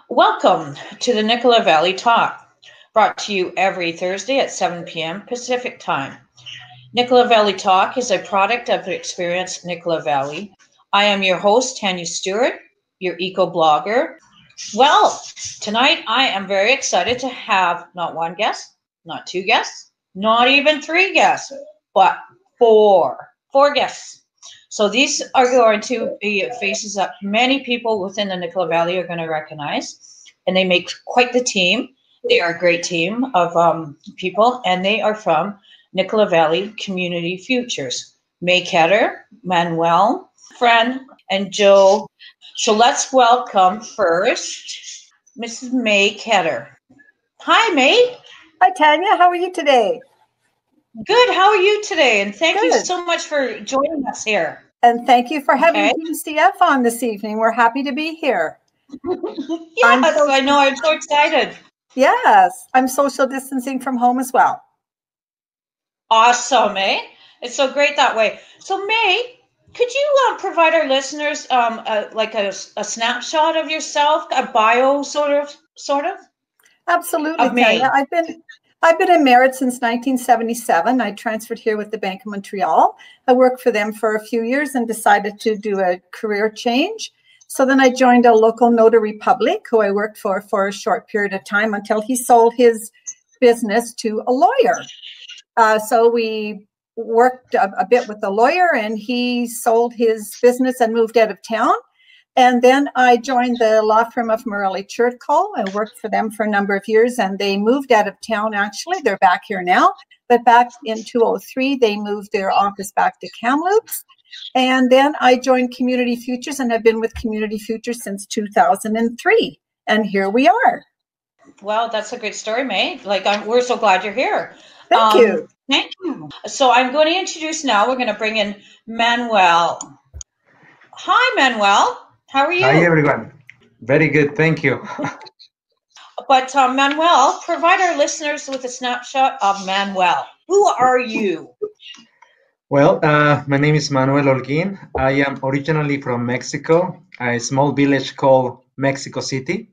Welcome to the Nicola Valley Talk, brought to you every Thursday at 7 p.m. Pacific Time. Nicola Valley Talk is a product of the Experience Nicola Valley. I am your host, Tania Stewart, your eco-blogger. Well, tonight I am very excited to have not one guest, not two guests, not even three guests, but four guests. So these are going to be faces that many people within the Nicola Valley are going to recognize, and they make quite the team. They are a great team of people, and they are from Nicola Valley Community Futures. May Ketter, Manuel, Fran, and Joe. So let's welcome first Mrs. May Ketter. Hi, May. Hi, Tania. How are you today? Good. How are you today? And thank you so much for joining us here. And thank you for having DCF on this evening. We're happy to be here. Yes, I know. I'm so excited. Yes, I'm social distancing from home as well. Awesome, May. It's so great that way. So, May, could you provide our listeners like a snapshot of yourself, a bio, sort of? Absolutely, Tania. I've been in Merritt since 1977. I transferred here with the Bank of Montreal. I worked for them for a few years and decided to do a career change. So then I joined a local notary public who I worked for a short period of time until he sold his business to a lawyer. So we worked a bit with the lawyer, and he sold his business and moved out of town. And then I joined the law firm of Morelli Churchill. I worked for them for a number of years, and they moved out of town, actually. They're back here now. But back in 2003, they moved their office back to Kamloops. And then I joined Community Futures, and have been with Community Futures since 2003. And here we are. Well, that's a great story, May. We're so glad you're here. Thank you. Thank you. So I'm going to introduce now, we're going to bring in Manuel. Hi, Manuel. How are you? Hi, everyone. Very good. Thank you. But Manuel, provide our listeners with a snapshot of Manuel. Who are you? Well, my name is Manuel Olguin. I am originally from Mexico, a small village called Mexico City.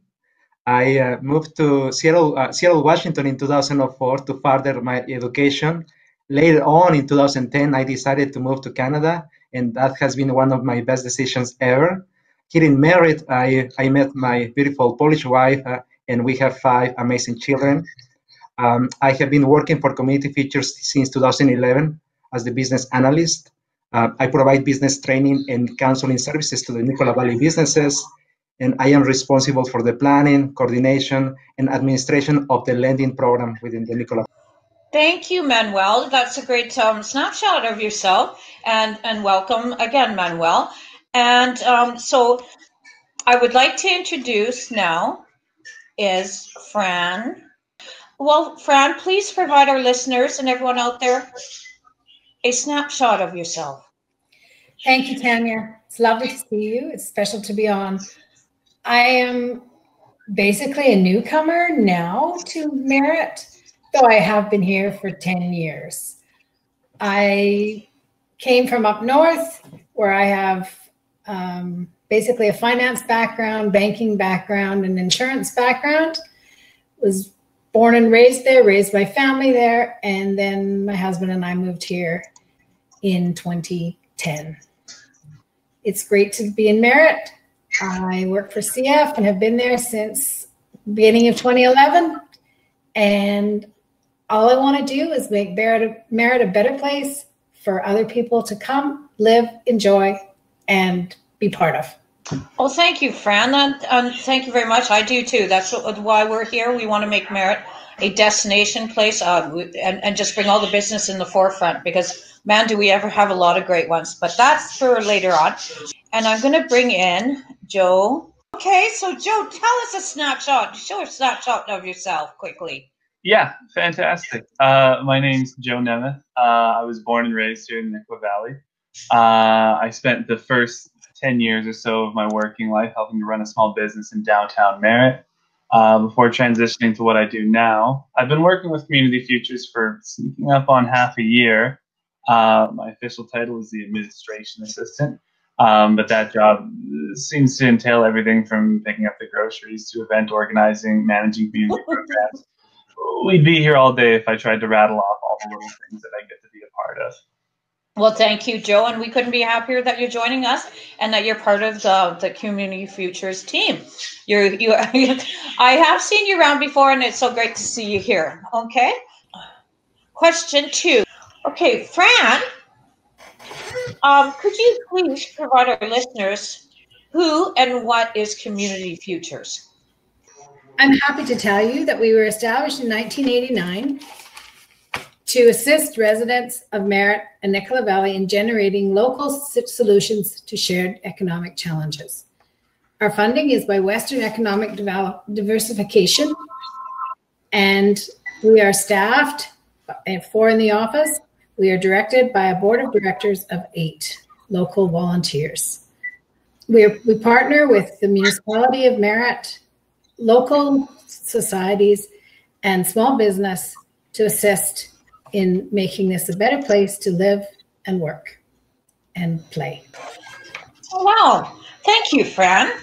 I moved to Seattle, Washington in 2004 to further my education. Later on in 2010, I decided to move to Canada, and that has been one of my best decisions ever. Here in Merritt, I met my beautiful Polish wife, and we have 5 amazing children. I have been working for Community Futures since 2011 as the business analyst. I provide business training and counseling services to the Nicola Valley businesses, and I am responsible for the planning, coordination, and administration of the lending program within the Nicola Valley. Thank you, Manuel. That's a great snapshot of yourself, and welcome again, Manuel. And so I would like to introduce now is Fran. Well, Fran, please provide our listeners and everyone out there a snapshot of yourself. Thank you, Tania. It's lovely to see you. It's special to be on. I am basically a newcomer now to Merritt, though I have been here for 10 years. I came from up north, where I have basically a finance background, banking background, and insurance background. Was born and raised there, raised my family there, and then my husband and I moved here in 2010. It's great to be in Merritt. I work for CF and have been there since the beginning of 2011. And all I want to do is make Merritt a better place for other people to come, live, enjoy, and be part of. Well, thank you, Fran. And thank you very much. I do too. That's why we're here. We want to make Merritt a destination place and just bring all the business in the forefront, because, man, do we ever have a lot of great ones. But that's for later on. And I'm going to bring in Joe. Okay, so Joe, tell us a snapshot. Show a snapshot of yourself quickly. Yeah, fantastic. My name's Joe Nemeth. I was born and raised here in Nicola Valley. I spent the first 10 years or so of my working life helping to run a small business in downtown Merritt before transitioning to what I do now. I've been working with Community Futures for sneaking up on half a year. My official title is the administration assistant. But that job seems to entail everything from picking up the groceries to event organizing, managing community programs. We'd be here all day if I tried to rattle off all the little things that I get to be a part of. Well, thank you, Joe, and we couldn't be happier that you're joining us and that you're part of the Community Futures team. I have seen you around before, and it's so great to see you here. Okay. Question 2. Okay, Fran, could you please provide our listeners who and what is Community Futures? I'm happy to tell you that we were established in 1989 to assist residents of Merritt and Nicola Valley in generating local solutions to shared economic challenges. Our funding is by Western Economic Diversification, and we are staffed at 4 in the office. We are directed by a board of directors of 8 local volunteers. We partner with the municipality of Merritt, local societies, and small business to assist in making this a better place to live and work and play. Wow. Thank you, Fran.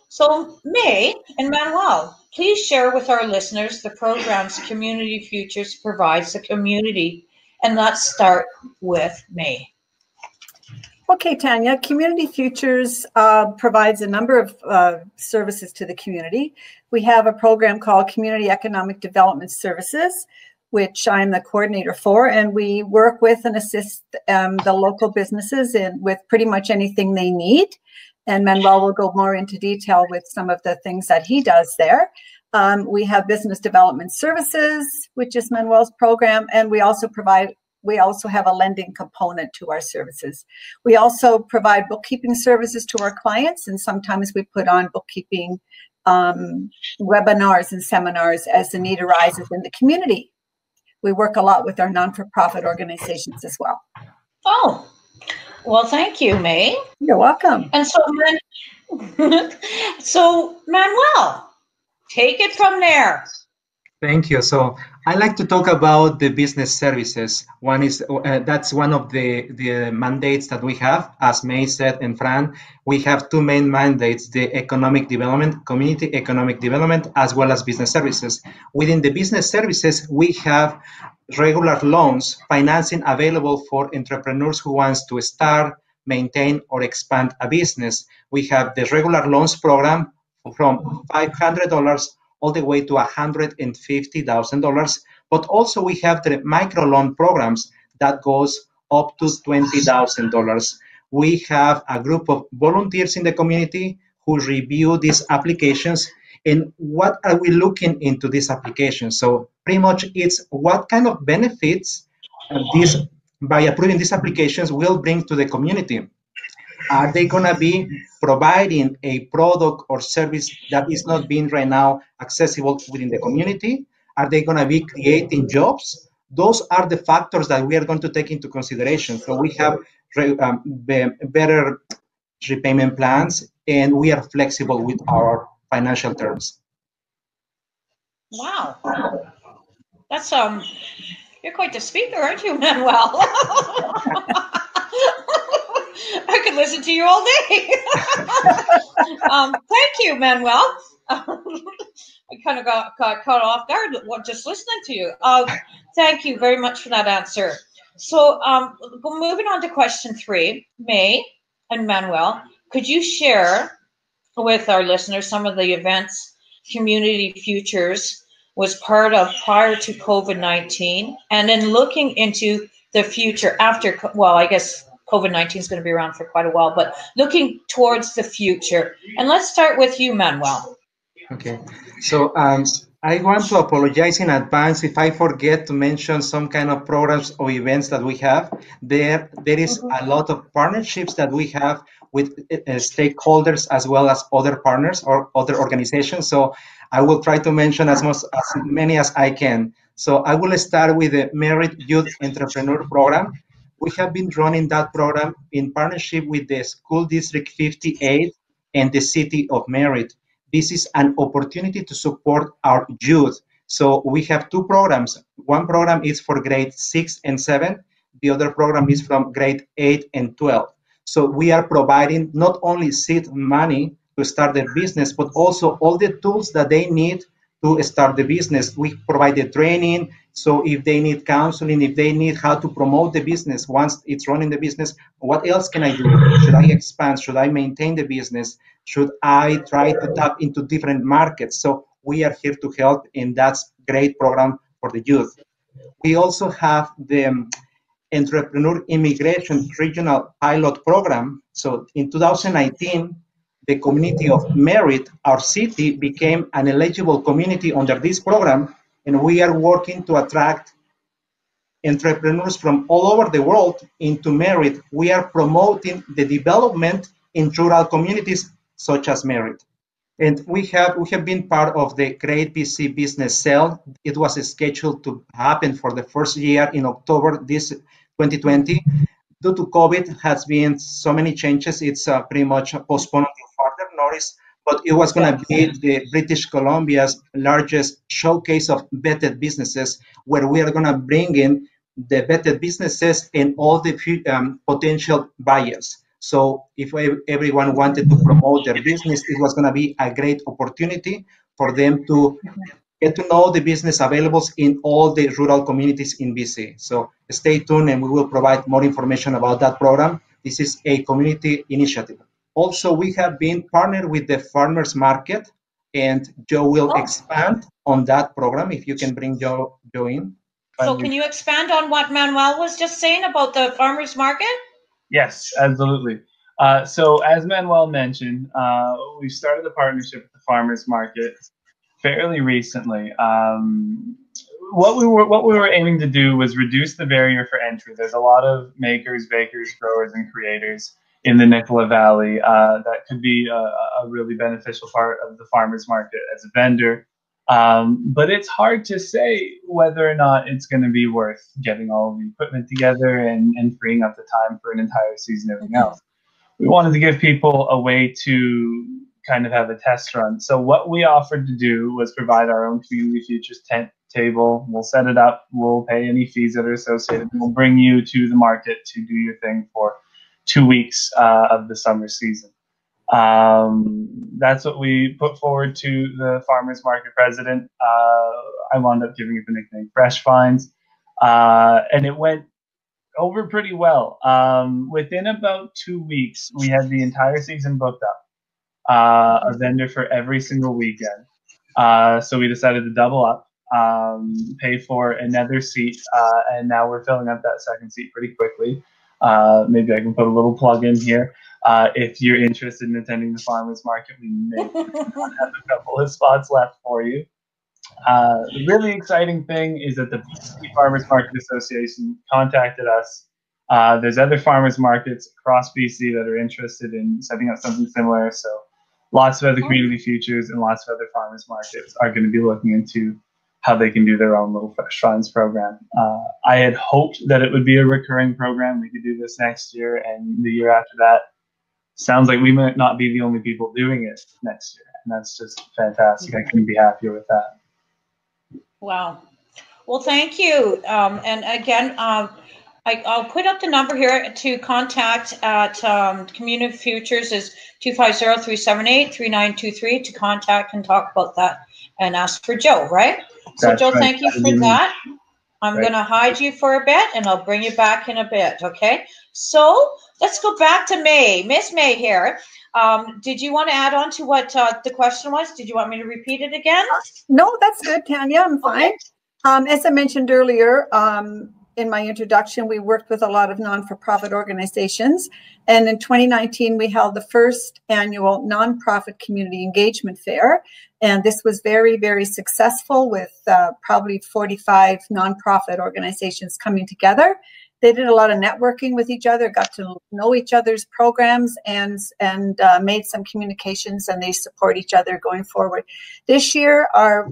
So, May and Manuel, please share with our listeners the programs Community Futures provides the community. And let's start with May. Okay, Tania, Community Futures provides a number of services to the community. We have a program called Community Economic Development Services, which I'm the coordinator for, and we work with and assist the local businesses with pretty much anything they need. And Manuel will go more into detail with some of the things that he does there. We have Business Development Services, which is Manuel's program, and we also have a lending component to our services. We also provide bookkeeping services to our clients, and sometimes we put on bookkeeping webinars and seminars as the need arises in the community. We work a lot with our non-for-profit organizations as well. Oh, well, thank you, May. You're welcome. And so Manuel, take it from there. Thank you. So I like to talk about the business services. One is that's one of the mandates that we have. As May said and Fran, we have 2 main mandates: the economic development, community economic development, as well as business services. Within the business services, we have regular loans, financing available for entrepreneurs who wants to start, maintain, or expand a business. We have the regular loans program from $500 all the way to $150,000. But also we have the microloan programs that goes up to $20,000. We have a group of volunteers in the community who review these applications. And what are we looking into these applications? So pretty much it's what kind of benefits by approving these applications will bring to the community. Are they going to be providing a product or service that is not being right now accessible within the community? Are they going to be creating jobs? Those are the factors that we are going to take into consideration. So we have better repayment plans, and we are flexible with our financial terms. Wow. That's, you're quite the speaker, aren't you, Manuel? I could listen to you all day. Thank you, Manuel. I kind of got caught off guard just listening to you. Thank you very much for that answer. So moving on to question 3, May and Manuel, could you share with our listeners some of the events Community Futures was part of prior to COVID-19, and then looking into the future after, well, I guess COVID-19 is going to be around for quite a while, but looking towards the future. And let's start with you, Manuel. Okay, so I want to apologize in advance if I forget to mention some kind of programs or events that we have. There is a lot of partnerships that we have with stakeholders as well as other partners or other organizations. So I will try to mention as many as I can. So I will start with the Merritt Youth Entrepreneur Program. We have been running that program in partnership with the School District 58 and the City of Merritt. This is an opportunity to support our youth. So we have 2 programs. One program is for grade 6 and 7. The other program is from grade 8 and 12. So we are providing not only seed money to start their business, but also all the tools that they need to start the business. We provide the training. So if they need counseling, if they need how to promote the business, once it's running the business, what else can I do? Should I expand? Should I maintain the business? Should I try to tap into different markets? So we are here to help, and that's a great program for the youth. We also have the Entrepreneur Immigration Regional Pilot Program. So in 2019, the community of Merritt, our city, became an eligible community under this program, and we are working to attract entrepreneurs from all over the world into Merritt. We are promoting the development in rural communities such as Merritt. And we have been part of the Great BC Business Sale. It was scheduled to happen for the first year in October this 2020. Due to COVID, has been so many changes. It's pretty much postponed until further notice. But it was going to be the British Columbia's largest showcase of vetted businesses, where we are going to bring in the vetted businesses and all the potential buyers. So if everyone wanted to promote their business, it was going to be a great opportunity for them to get to know the business availables in all the rural communities in BC. So stay tuned, and we will provide more information about that program. This is a community initiative. Also, we have been partnered with the Farmers Market, and Joe will expand on that program. If you can bring Joe in. So can you expand on what Manuel was just saying about the Farmers Market? Yes, absolutely. So as Manuel mentioned, we started a partnership with the Farmers Market fairly recently. What we were aiming to do was reduce the barrier for entry. There's a lot of makers, bakers, growers, and creators in the Nicola Valley that could be a really beneficial part of the Farmers Market as a vendor. But it's hard to say whether or not it's going to be worth getting all of the equipment together and freeing up the time for an entire season and everything else. We wanted to give people a way to kind of have a test run. So what we offered to do was provide our own Community Futures tent table. We'll set it up. We'll pay any fees that are associated. We'll bring you to the market to do your thing for 2 weeks of the summer season. That's what we put forward to the Farmers Market president. I wound up giving it the nickname Fresh Finds, and it went over pretty well. Within about 2 weeks, we had the entire season booked up, a vendor for every single weekend. So we decided to double up, pay for another seat, and now we're filling up that second seat pretty quickly. Maybe I can put a little plug in here. If you're interested in attending the Farmers Market, we may have a couple of spots left for you. The really exciting thing is that the BC Farmers Market Association contacted us. There's other farmers markets across BC that are interested in setting up something similar. So lots of other community futures and lots of other farmers markets are going to be looking into how they can do their own little Fresh Finds program. I had hoped that it would be a recurring program. We could do this next year and the year after that. Sounds like we might not be the only people doing it next year. And that's just fantastic. I couldn't be happier with that. Wow. Well, thank you. And again, I'll put up the number here to contact at Community Futures is 250-378-3923 to contact and talk about that and ask for Joe, right? So Joe, right. Thank you for that. I'm going to hide you for a bit and I'll bring you back in a bit, okay? So let's go back to May. Miss May here. Did you want to add on to what the question was? Did you want me to repeat it again? No, that's good, Tania. I'm fine. Okay. As I mentioned earlier, in my introduction, we worked with a lot of non-for-profit organizations. And in 2019, we held the first annual nonprofit community engagement fair. And this was very, very successful with probably 45 nonprofit organizations coming together. They did a lot of networking with each other, got to know each other's programs, and made some communications, and they support each other going forward. This year, our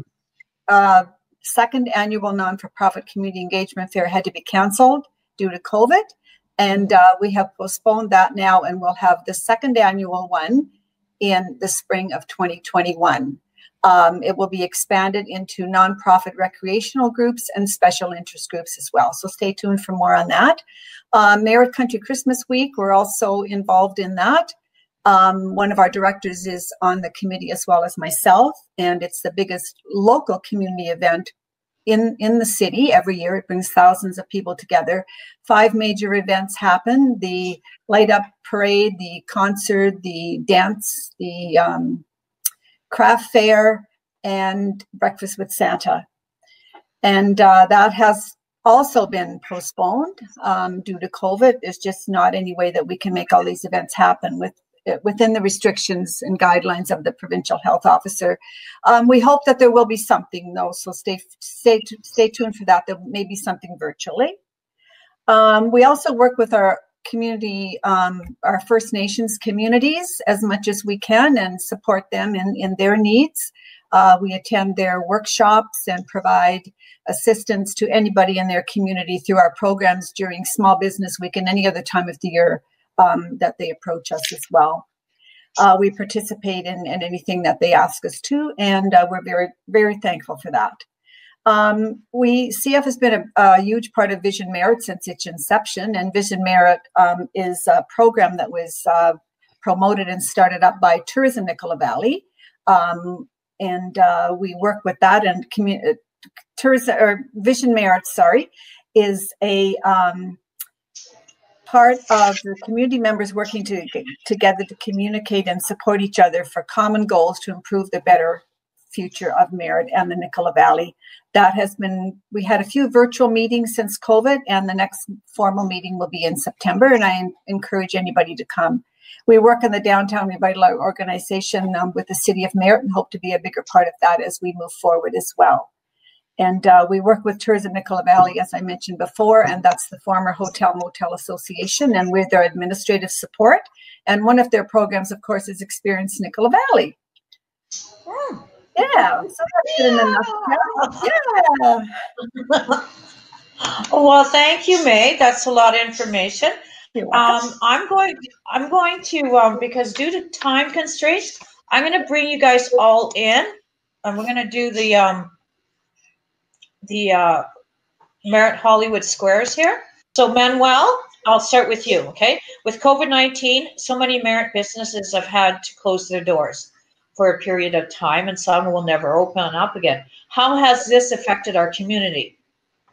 second annual non-for-profit community engagement fair had to be canceled due to COVID, and we have postponed that now, and we'll have the second annual one in the spring of 2021. It will be expanded into nonprofit recreational groups and special interest groups as well. So stay tuned for more on that. Merritt Country Christmas Week, we're also involved in that. One of our directors is on the committee as well as myself, and it's the biggest local community event in the city every year. It brings thousands of people together. 5 major events happen: the light up parade, the concert, the dance, the craft fair, and breakfast with Santa. And that has also been postponed due to COVID. There's just not any way that we can make all these events happen within the restrictions and guidelines of the provincial health officer. We hope that there will be something though, so stay tuned for that. There may be something virtually. We also work with our community, our First Nations communities as much as we can and support them in their needs. We attend their workshops and provide assistance to anybody in their community through our programs during Small Business Week and any other time of the year that they approach us as well. We participate in anything that they ask us to, and we're very, very thankful for that. CF has been a huge part of Vision Merit since its inception, and Vision Merit is a program that was promoted and started up by Tourism Nicola Valley. And we work with that, and Vision Merit, is a part of the community members working together to communicate and support each other for common goals to improve the better future of Merritt and the Nicola Valley. We had a few virtual meetings since COVID, and the next formal meeting will be in September, and I encourage anybody to come. We work in the Downtown Revitalization Organization with the City of Merritt and hope to be a bigger part of that as we move forward as well. And we work with Tourism Nicola Valley, as I mentioned before, and that's the former Hotel Motel Association, and we're their administrative support. And one of their programs, of course, is Experience Nicola Valley. Yeah, so that's good enough. Yeah. Well, thank you, May. That's a lot of information. I'm going to because due to time constraints, I'm going to bring you guys all in, and we're going to do the Merritt Hollywood Squares here. So Manuel, I'll start with you, okay? With COVID-19, so many Merritt businesses have had to close their doors for a period of time, and some will never open up again. How has this affected our community?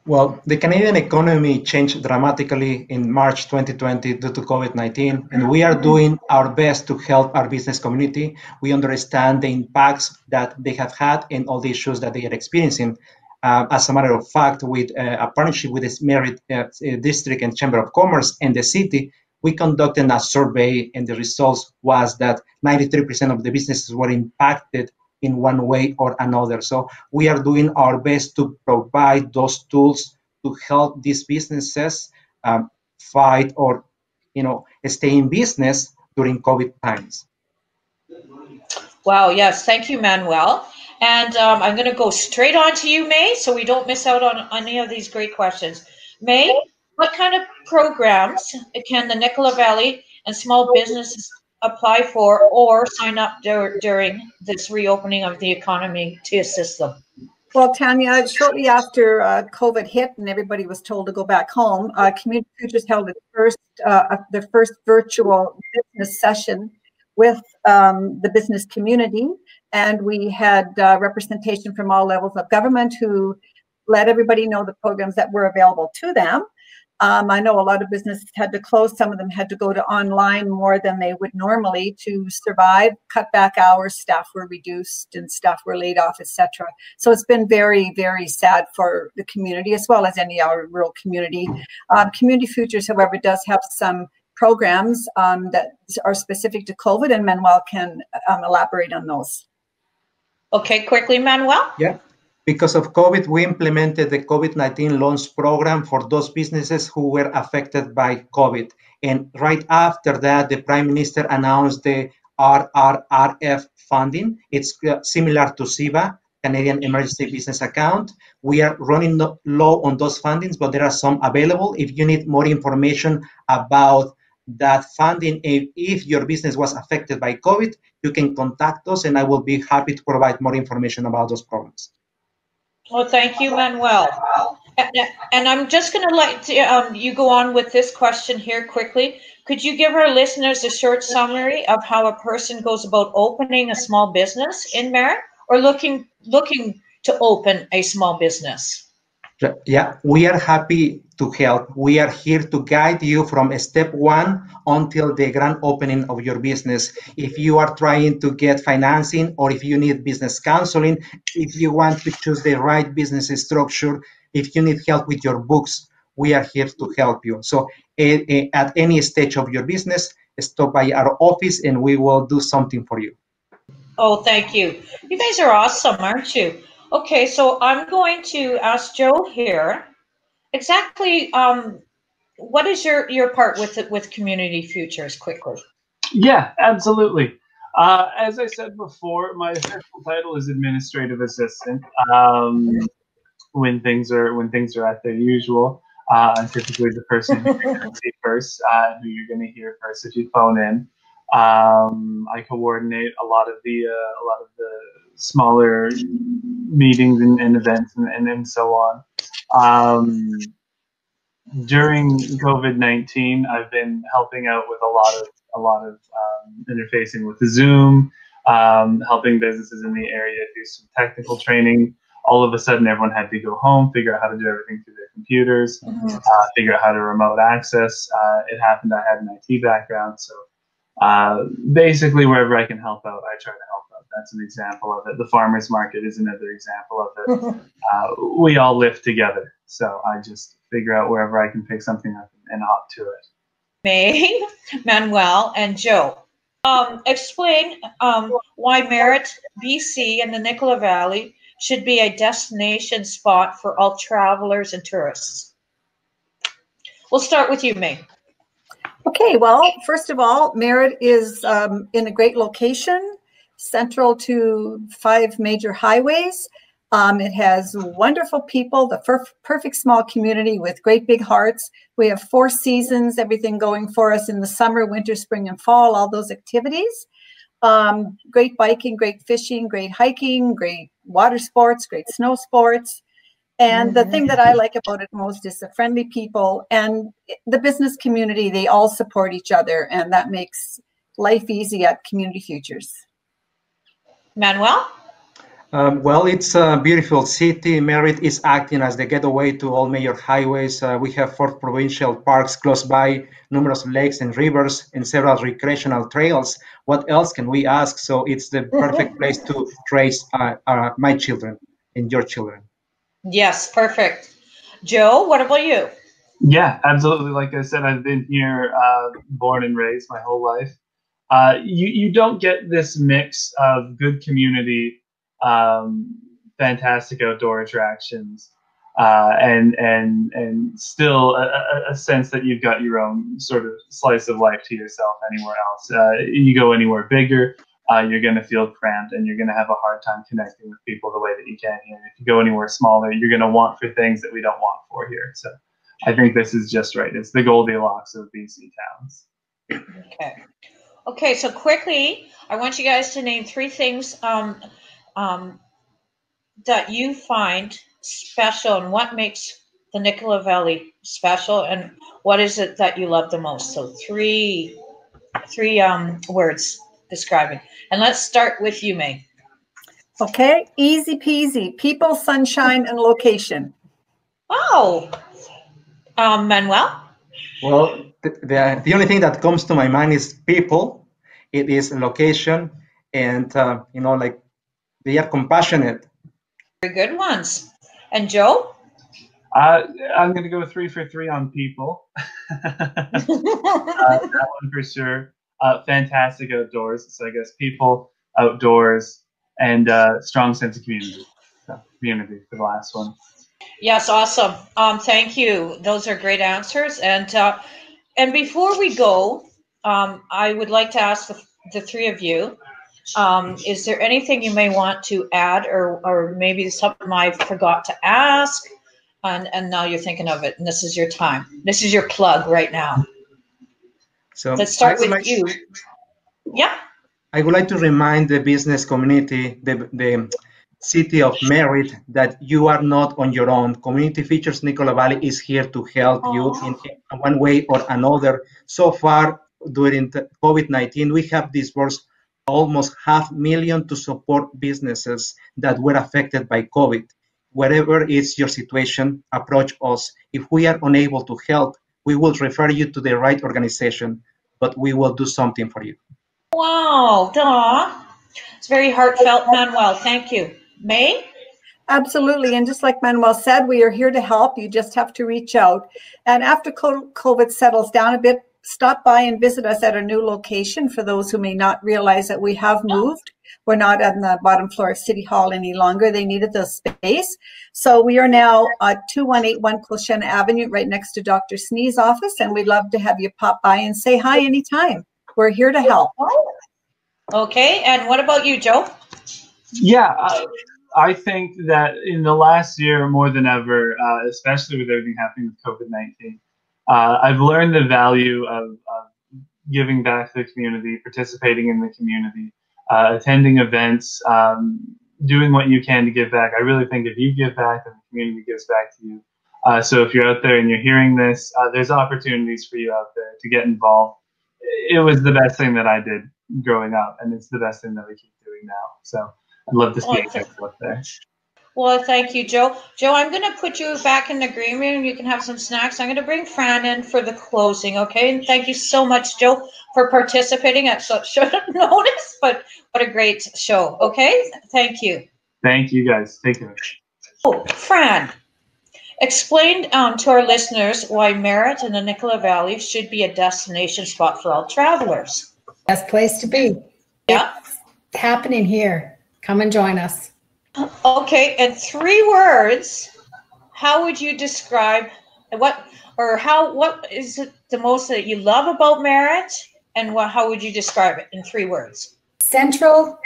Well, the Canadian economy changed dramatically in March 2020 due to COVID-19, and we are doing our best to help our business community. We understand the impacts that they have had and all the issues that they are experiencing. As a matter of fact, with a partnership with the Merritt District and Chamber of Commerce and the city, we conducted a survey, and the results was that 93% of the businesses were impacted in one way or another. So we are doing our best to provide those tools to help these businesses fight or, stay in business during COVID times. Wow, yes, thank you, Manuel. And I'm going to go straight on to you, May, so we don't miss out on any of these great questions. May, what kind of programs can the Nicola Valley and small businesses apply for or sign up during this reopening of the economy to assist them? Well, Tania, shortly after COVID hit and everybody was told to go back home, Community Futures held their first virtual business session with the business community, and we had representation from all levels of government who let everybody know the programs that were available to them. I know a lot of businesses had to close. Some of them had to go to online more than they would normally to survive, cut back hours, staff were reduced and staff were laid off, etc. So it's been very, very sad for the community as well as any other rural community. Community Futures, however, does have some programs that are specific to COVID, and Manuel can elaborate on those. Okay, quickly, Manuel. Yeah. Because of COVID, we implemented the COVID-19 loans program for those businesses who were affected by COVID. And right after that, the Prime Minister announced the RRRF funding. It's similar to CEBA, Canadian Emergency Business Account. We are running low on those fundings, but there are some available. If you need more information about that funding. If your business was affected by COVID, you can contact us, and I will be happy to provide more information about those programs. Well, thank you, Manuel. And I'm just going to let you go on with this question here quickly. Could you give our listeners a short summary of how a person goes about opening a small business in Merritt, or looking to open a small business? Yeah, we are happy to help. We are here to guide you from step one until the grand opening of your business. If you are trying to get financing, or if you need business counseling, if you want to choose the right business structure, if you need help with your books, we are here to help you. So at any stage of your business, stop by our office and we will do something for you. Oh, thank you. You guys are awesome, aren't you? Okay, so I'm going to ask Joe here. Exactly, what is your part with Community Futures, quickly? Yeah, absolutely. As I said before, my official title is administrative assistant. When things are at their usual, I'm typically the person who you're going to see first, who you're going to hear first if you phone in. I coordinate a lot of the smaller meetings and events and so on. During COVID-19, I've been helping out with a lot of interfacing with the Zoom, helping businesses in the area do some technical training. All of a sudden, everyone had to go home, figure out how to do everything through their computers, figure out how to remote access. It happened I had an IT background, so basically wherever I can help out, I try to help out. That's an example of it. The farmers market is another example of it. We all live together, so I just figure out wherever I can pick something up and hop to it. May, Manuel, and Joe, explain why Merritt, BC, and the Nicola Valley should be a destination spot for all travelers and tourists. We'll start with you, May. Okay, well, first of all, Merritt is in a great location, central to 5 major highways. It has wonderful people, the perfect small community with great big hearts. We have 4 seasons, everything going for us in the summer, winter, spring, and fall, all those activities. Great biking, great fishing, great hiking, great water sports, great snow sports. And the thing that I like about it most is the friendly people and the business community. They all support each other, and that makes life easy at Community Futures. Manuel? Well, it's a beautiful city. Merritt is acting as the getaway to all major highways. We have 4 provincial parks close by, numerous lakes and rivers, and several recreational trails. What else can we ask? So it's the perfect place to raise my children and your children. Yes, perfect. Joe, what about you? Yeah, absolutely. Like I said, I've been here, born and raised my whole life. You don't get this mix of good community, fantastic outdoor attractions, and still a sense that you've got your own sort of slice of life to yourself anywhere else. You go anywhere bigger, you're going to feel cramped, and you're going to have a hard time connecting with people the way that you can here. If you go anywhere smaller, you're going to want for things that we don't want for here. So I think this is just right. It's the Goldilocks of BC towns. Okay, so quickly, I want you guys to name 3 things that you find special, and what makes the Nicola Valley special, and what is it that you love the most. So three words describing. And let's start with you, May. Okay, easy peasy. People, sunshine, and location. Oh, Manuel? Well, the only thing that comes to my mind is people. It is location, and like they are compassionate. Very good ones. And Joe? I'm going to go 3 for 3 on people. That one for sure. Fantastic outdoors. So I guess people, outdoors, and strong sense of community. So community for the last one. Yes, awesome. Thank you. Those are great answers. And before we go, I would like to ask the 3 of you, is there anything you may want to add, or maybe something I forgot to ask, and now you're thinking of it, and this is your time. This is your plug right now. So let's start with you. Yeah. I would like to remind the business community, the city of Merritt, that you are not on your own. Community Futures Nicola Valley is here to help you in one way or another. So far, during COVID-19, we have disbursed almost $500,000 to support businesses that were affected by COVID. Wherever is your situation, approach us. If we are unable to help, we will refer you to the right organization, but we will do something for you. Wow, duh. It's very heartfelt, Manuel. Thank you. May? Absolutely. And just like Manuel said, we are here to help. You just have to reach out. And after COVID settles down a bit, stop by and visit us at our new location. For those who may not realize that we have moved. We're not on the bottom floor of City Hall any longer. They needed the space. So we are now at 2181 Clochena Avenue, right next to Dr. Snee's office. And we'd love to have you pop by and say hi anytime. We're here to help. Okay. And what about you, Joe? Yeah, I think that in the last year, more than ever, especially with everything happening with COVID-19, I've learned the value of giving back to the community, participating in the community, attending events, doing what you can to give back. I really think if you give back, then the community gives back to you. So if you're out there and you're hearing this, there's opportunities for you out there to get involved. It was the best thing that I did growing up, and it's the best thing that we keep doing now. So I'd love to see you up there. Well, thank you, Joe. Joe, I'm going to put you back in the green room. You can have some snacks. I'm going to bring Fran in for the closing, okay? And thank you so much, Joe, for participating at such short notice, but what a great show, okay? Thank you. Thank you, guys. Take care. Oh, Fran, explain to our listeners why Merritt and the Nicola Valley should be a destination spot for all travelers. Best place to be. Yeah. It's happening here. Come and join us. Okay, in 3 words, how would you describe what is it the most that you love about Merritt, and how would you describe it in 3 words? Central,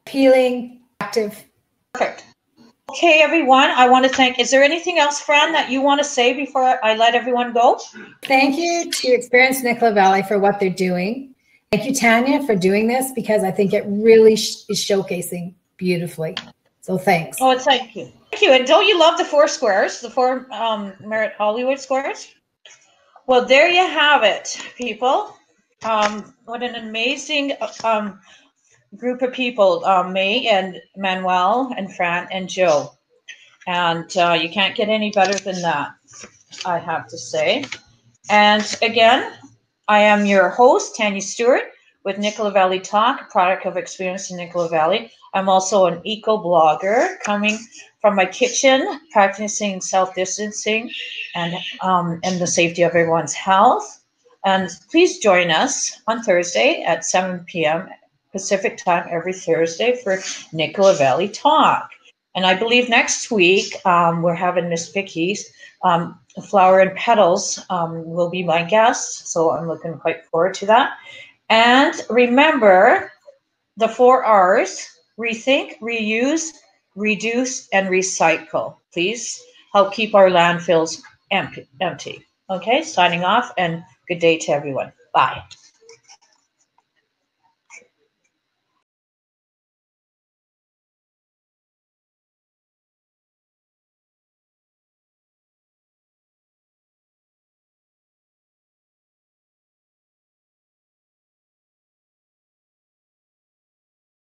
appealing, active. Perfect. Okay, everyone, I want to thank, is there anything else, Fran, that you want to say before I let everyone go? Thank you to Experience Nicola Valley for what they're doing. Thank you, Tania, for doing this, because I think it really is showcasing beautifully. So thanks. Oh, thank you. Thank you. And don't you love the 4 squares, the 4 Merritt Hollywood squares? Well, there you have it, people. What an amazing group of people, May and Manuel and Fran and Joe. And you can't get any better than that, I have to say. And again, I am your host, Tania Stewart, with Nicola Valley Talk, a product of Experience in Nicola Valley. I'm also an eco-blogger coming from my kitchen, practicing self-distancing and the safety of everyone's health. And please join us on Thursday at 7 p.m. Pacific time every Thursday for Nicola Valley Talk. And I believe next week we're having Miss Vicky's Flower and Petals will be my guest. So I'm looking quite forward to that. And remember the 4 R's: rethink, reuse, reduce, and recycle. Please help keep our landfills empty. Okay, signing off, and good day to everyone. Bye.